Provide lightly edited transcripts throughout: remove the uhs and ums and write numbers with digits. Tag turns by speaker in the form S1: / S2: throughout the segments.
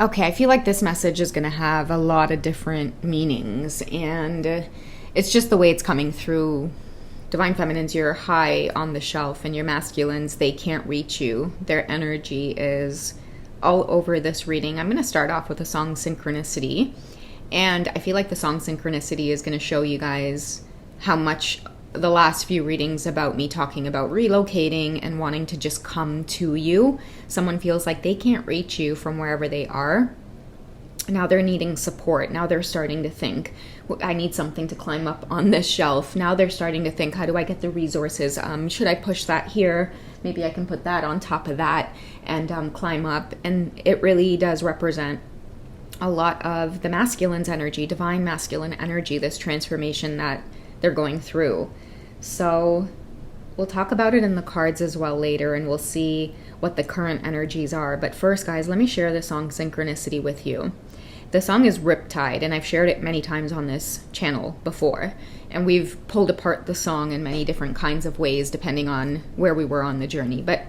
S1: Okay, I feel like this message is going to have a lot of different meanings, and it's just the way it's coming through. Divine Feminines, you're high on the shelf, and your masculines, they can't reach you. Their energy is all over this reading. I'm going to start off with a song Synchronicity, and I feel like the song Synchronicity is going to show you guys how much the last few readings about me talking about relocating and wanting to just come to you. Someone feels like they can't reach you from wherever they are. Now they're needing support. Now they're starting to think, I need something to climb up on this shelf. Now they're starting to think, how do I get the resources? Should I push that here? Maybe I can put that on top of that and climb up. And it really does represent a lot of the masculine's energy, divine masculine energy, this transformation that they're going through. So we'll talk about it in the cards as well later, and we'll see what the current energies are. But first, guys, let me share the song Synchronicity with you. The song is Riptide, and I've shared it many times on this channel before. And we've pulled apart the song in many different kinds of ways, depending on where we were on the journey. But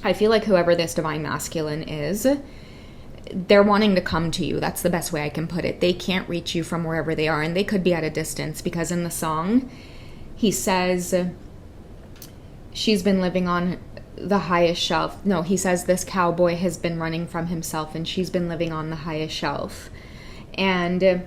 S1: I feel like whoever this divine masculine is, they're wanting to come to you. That's the best way I can put it. They can't reach you from wherever they are, and they could be at a distance, because in the song, he says, she's been living on the highest shelf. No, he says this cowboy has been running from himself, and she's been living on the highest shelf. And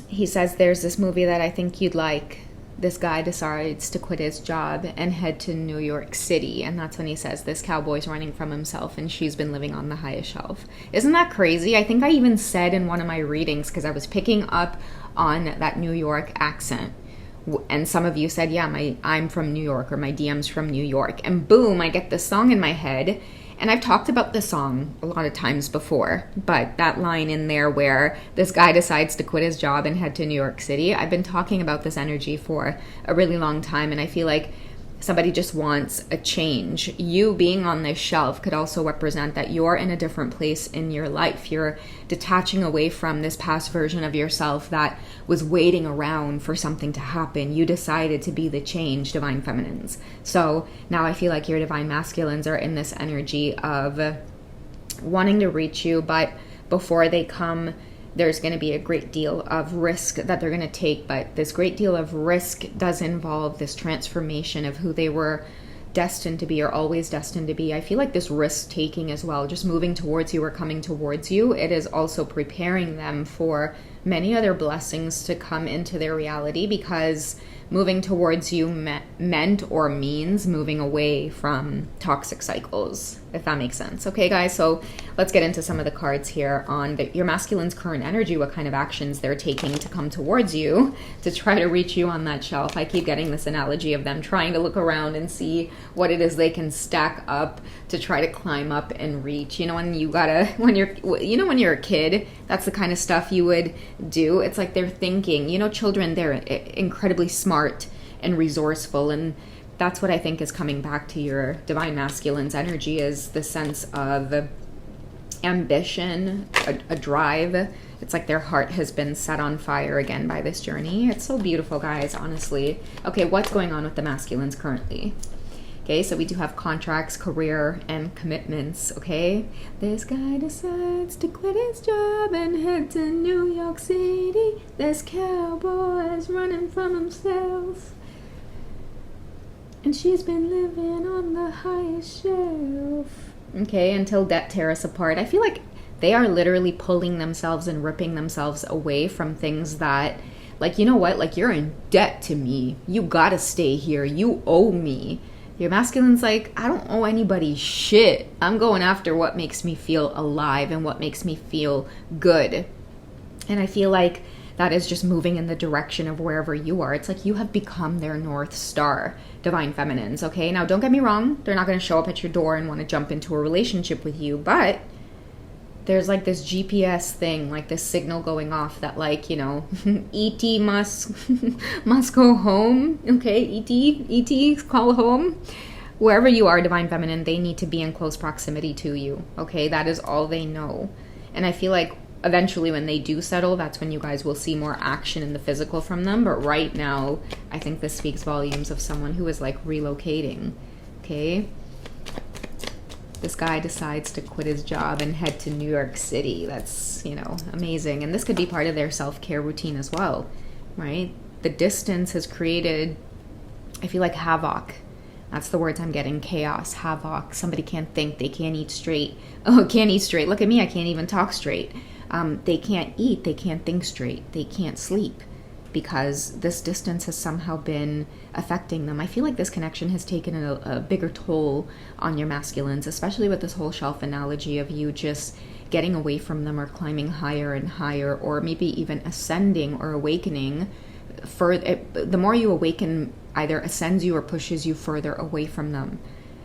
S1: he says there's this movie that I think you'd like. This guy decides to quit his job and head to New York City. And that's when he says this cowboy's running from himself and she's been living on the highest shelf. Isn't that crazy? I think I even said in one of my readings, because I was picking up on that New York accent. And some of you said, yeah, I'm from New York, or my DM's from New York. And boom, I get this song in my head. And I've talked about this song a lot of times before, but that line in there where this guy decides to quit his job and head to New York City, I've been talking about this energy for a really long time, and I feel like somebody just wants a change. You being on this shelf could also represent that you're in a different place in your life. You're detaching away from this past version of yourself that was waiting around for something to happen. You decided to be the change, divine feminines. So now I feel like your divine masculines are in this energy of wanting to reach you, but before they come, there's going to be a great deal of risk that they're going to take, but this great deal of risk does involve this transformation of who they were destined to be, or always destined to be. I feel like this risk taking as well, just moving towards you or coming towards you, it is also preparing them for many other blessings to come into their reality, because moving towards you meant or means moving away from toxic cycles, if that makes sense. Okay, guys, so let's get into some of the cards here on your masculine's current energy, what kind of actions they're taking to come towards you to try to reach you on that shelf. I keep getting this analogy of them trying to look around and see what it is they can stack up to try to climb up and reach. You know, when you're a kid, that's the kind of stuff you would do. It's like they're thinking, children, they're incredibly smart and resourceful, and that's what I think is coming back to your divine masculine's energy, is the sense of ambition, a drive. It's like their heart has been set on fire again by this journey. It's so beautiful, guys, honestly. Okay, what's going on with the masculines currently? Okay, so we do have contracts, career, and commitments, okay? This guy decides to quit his job and head to New York City. This cowboy is running from himself, and she's been living on the highest shelf. Okay, until debt tear us apart. I feel like they are literally pulling themselves and ripping themselves away from things that, like, you know what? Like, you're in debt to me. You gotta stay here. You owe me. Your masculine's like, I don't owe anybody shit. I'm going after what makes me feel alive and what makes me feel good. And I feel like that is just moving in the direction of wherever you are. It's like you have become their North Star, divine feminines, okay? Now, don't get me wrong. They're not going to show up at your door and want to jump into a relationship with you, but there's like this GPS thing, like this signal going off that, like, ET must go home. Okay, ET, call home. Wherever you are, divine feminine, they need to be in close proximity to you. Okay, that is all they know. And I feel like eventually when they do settle, that's when you guys will see more action in the physical from them. But right now, I think this speaks volumes of someone who is like relocating. Okay. this guy decides to quit his job and head to New York City. That's, amazing. And this could be part of their self-care routine as well, right? The distance has created, I feel like, havoc. That's the words I'm getting. Chaos, havoc. Somebody can't think. They can't eat straight. Oh, can't eat straight. Look at me. I can't even talk straight. They can't eat. They can't think straight. They can't sleep because this distance has somehow been affecting them. I feel like this connection has taken a bigger toll on your masculines, especially with this whole shelf analogy of you just getting away from them or climbing higher and higher, or maybe even ascending or awakening. The more you awaken, either ascends you or pushes you further away from them.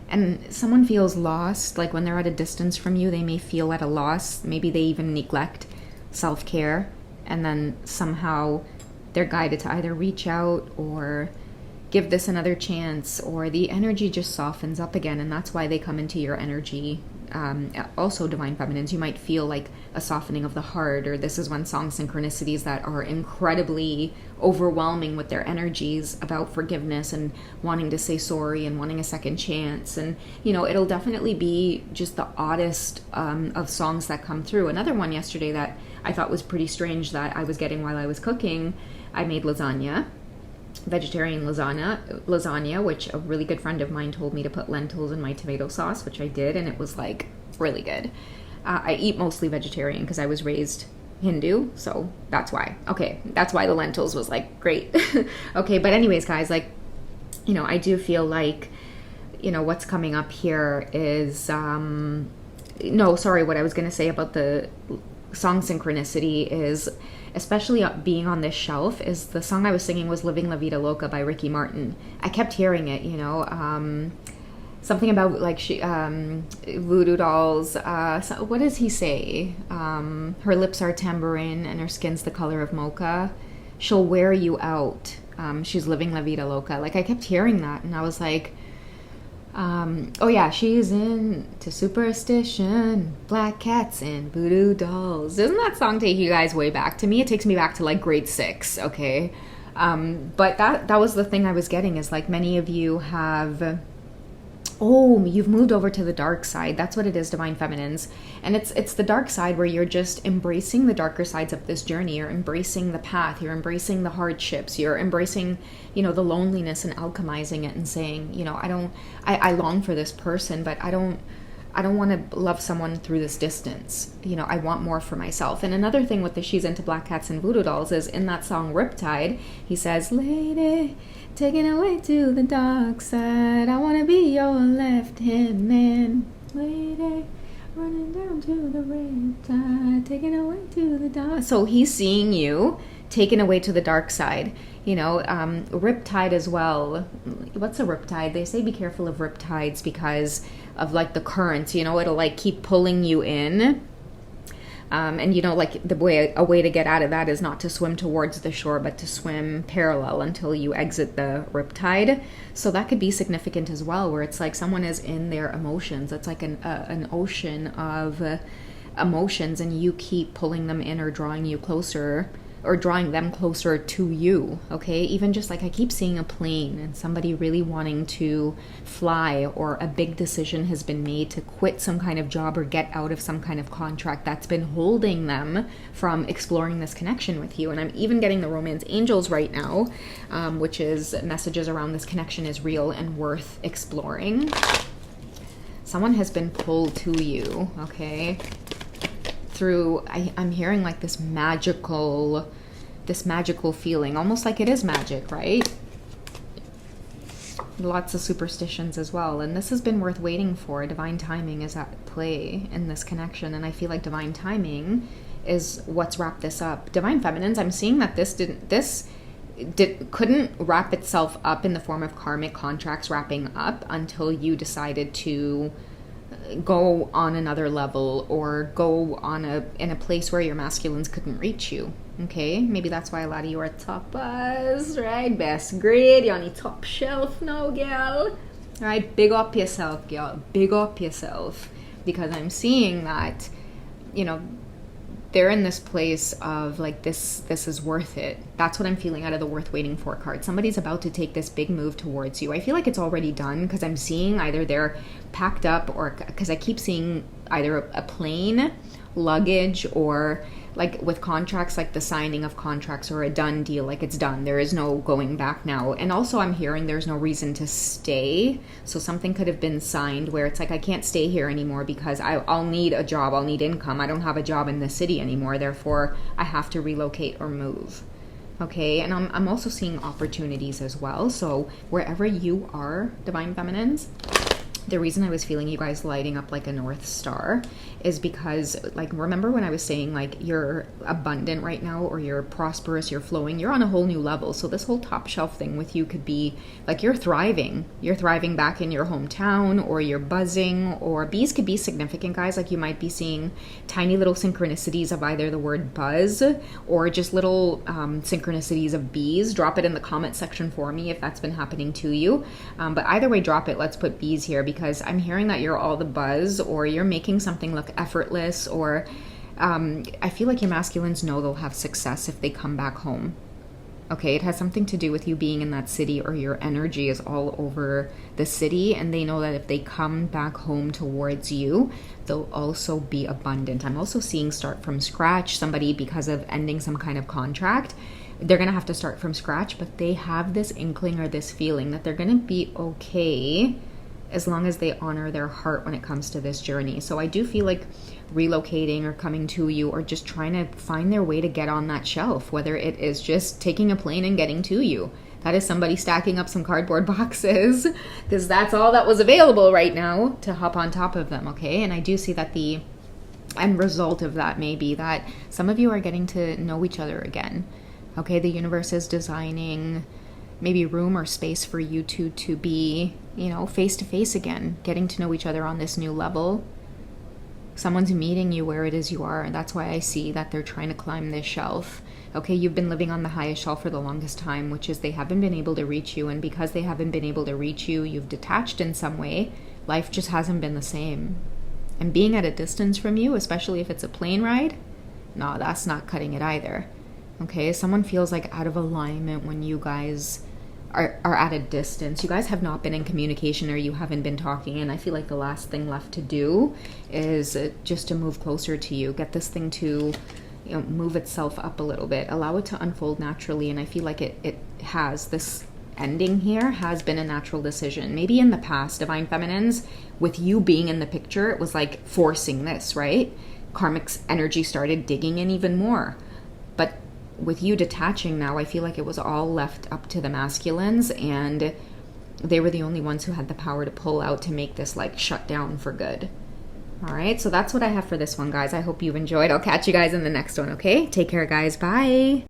S1: And someone feels lost, like when they're at a distance from you, they may feel at a loss. Maybe they even neglect self-care, and then somehow they're guided to either reach out or give this another chance, or the energy just softens up again, and that's why they come into your energy. Also, divine feminines, you might feel like a softening of the heart, or this is when song synchronicities that are incredibly overwhelming with their energies about forgiveness and wanting to say sorry and wanting a second chance. And it'll definitely be just the oddest of songs that come through. Another one yesterday that I thought was pretty strange that I was getting while I was cooking, I made lasagna, vegetarian lasagna, which a really good friend of mine told me to put lentils in my tomato sauce, which I did, and it was like really good. I eat mostly vegetarian because I was raised Hindu, so that's why. Okay, that's why the lentils was like great. Okay, but anyways, guys, like, I do feel like, what's coming up here is, no, sorry, what I was going to say about the song synchronicity is, especially being on this shelf, is the song I was singing was Living La Vida Loca by Ricky Martin. I kept hearing it, something about like voodoo dolls. So what does he say? Her lips are tambourine and her skin's the color of mocha. She'll wear you out. She's living La Vida Loca. Like, I kept hearing that, and I was like, oh yeah, she's into superstition, black cats and voodoo dolls. Doesn't that song take you guys way back? To me, it takes me back to like grade 6, okay? But that was the thing I was getting, is like many of you have, you've moved over to the dark side. That's what it is, divine feminines. And it's the dark side where you're just embracing the darker sides of this journey. You're embracing the path. You're embracing the hardships. You're embracing, the loneliness and alchemizing it and saying, I long for this person, but I don't want to love someone through this distance. I want more for myself. And another thing with the she's into black cats and voodoo dolls is in that song Riptide, he says, lady, taken away to the dark side, I want to be your left-hand man. Lady, running down to the riptide, taken away to the dark. So he's seeing you taken away to the dark side. Riptide as well. What's a riptide? They say be careful of riptides because of like the currents, it'll like keep pulling you in. And like a way to get out of that is not to swim towards the shore, but to swim parallel until you exit the riptide. So that could be significant as well, where it's like someone is in their emotions. It's like an ocean of emotions, and you keep pulling them in or drawing you closer, or drawing them closer to you, okay? Even just like I keep seeing a plane and somebody really wanting to fly, or a big decision has been made to quit some kind of job or get out of some kind of contract that's been holding them from exploring this connection with you. And I'm even getting the romance angels right now, which is messages around this connection is real and worth exploring. Someone has been pulled to you, okay? Through, I'm hearing like this magical feeling, almost like it is magic, right? Lots of superstitions as well, and this has been worth waiting for. Divine timing is at play in this connection, and I feel like divine timing is what's wrapped this up. Divine feminines, I'm seeing that this couldn't wrap itself up in the form of karmic contracts wrapping up until you decided to go on another level, or go on in a place where your masculines couldn't reach you. Okay, maybe that's why a lot of you are tapas, right? Best grade, you're on the top shelf now, girl. Right, big up yourself, girl. Big up yourself, because I'm seeing that, they're in this place of like, this is worth it. That's what I'm feeling out of the worth waiting for card. Somebody's about to take this big move towards you. I feel like it's already done, because I'm seeing either they're packed up, or because I keep seeing either a plane, luggage, or like with contracts, like the signing of contracts, or a done deal, like it's done. There is no going back now. And also I'm hearing there's no reason to stay. So something could have been signed where it's like, I can't stay here anymore because I'll need a job, I'll need income. I don't have a job in the city anymore, therefore I have to relocate or move. Okay, and I'm also seeing opportunities as well. So wherever you are, Divine Feminines, the reason I was feeling you guys lighting up like a North Star is because, like, remember when I was saying like you're abundant right now, or you're prosperous, you're flowing, you're on a whole new level. So this whole top shelf thing with you could be like you're thriving back in your hometown, or you're buzzing, or bees could be significant, guys. Like you might be seeing tiny little synchronicities of either the word buzz or just little synchronicities of bees. Drop it in the comment section for me if that's been happening to you. But either way, drop it. Let's put bees here, because I'm hearing that you're all the buzz, or you're making something look effortless, or I feel like your masculines know they'll have success if they come back home. Okay, it has something to do with you being in that city, or your energy is all over the city, and they know that if they come back home towards you, they'll also be abundant. I'm also seeing start from scratch. Somebody, because of ending some kind of contract, they're going to have to start from scratch, but they have this inkling or this feeling that they're going to be okay as long as they honor their heart when it comes to this journey. So I do feel like relocating, or coming to you, or just trying to find their way to get on that shelf, whether it is just taking a plane and getting to you. That is somebody stacking up some cardboard boxes, because that's all that was available right now to hop on top of them, okay? And I do see that the end result of that may be that some of you are getting to know each other again, okay? The universe is designing maybe room or space for you two to be, face to face again, getting to know each other on this new level. Someone's meeting you where it is you are, and that's why I see that they're trying to climb this shelf. Okay, you've been living on the highest shelf for the longest time, which is they haven't been able to reach you, and because they haven't been able to reach you, you've detached in some way. Life just hasn't been the same. And being at a distance from you, especially if it's a plane ride, no, that's not cutting it either. Okay, someone feels like out of alignment when you guys are at a distance. You guys have not been in communication, or you haven't been talking, and I feel like the last thing left to do is just to move closer to you, get this thing to move itself up a little bit, allow it to unfold naturally. And I feel like it has, this ending here has been a natural decision. Maybe in the past, Divine Feminines, with you being in the picture, it was like forcing this, right? Karmic's energy started digging in even more. But with you detaching now, I feel like it was all left up to the masculines, and they were the only ones who had the power to pull out to make this like shut down for good. All right, so that's what I have for this one, guys. I hope you've enjoyed. I'll catch you guys in the next one, okay? Take care, guys. Bye.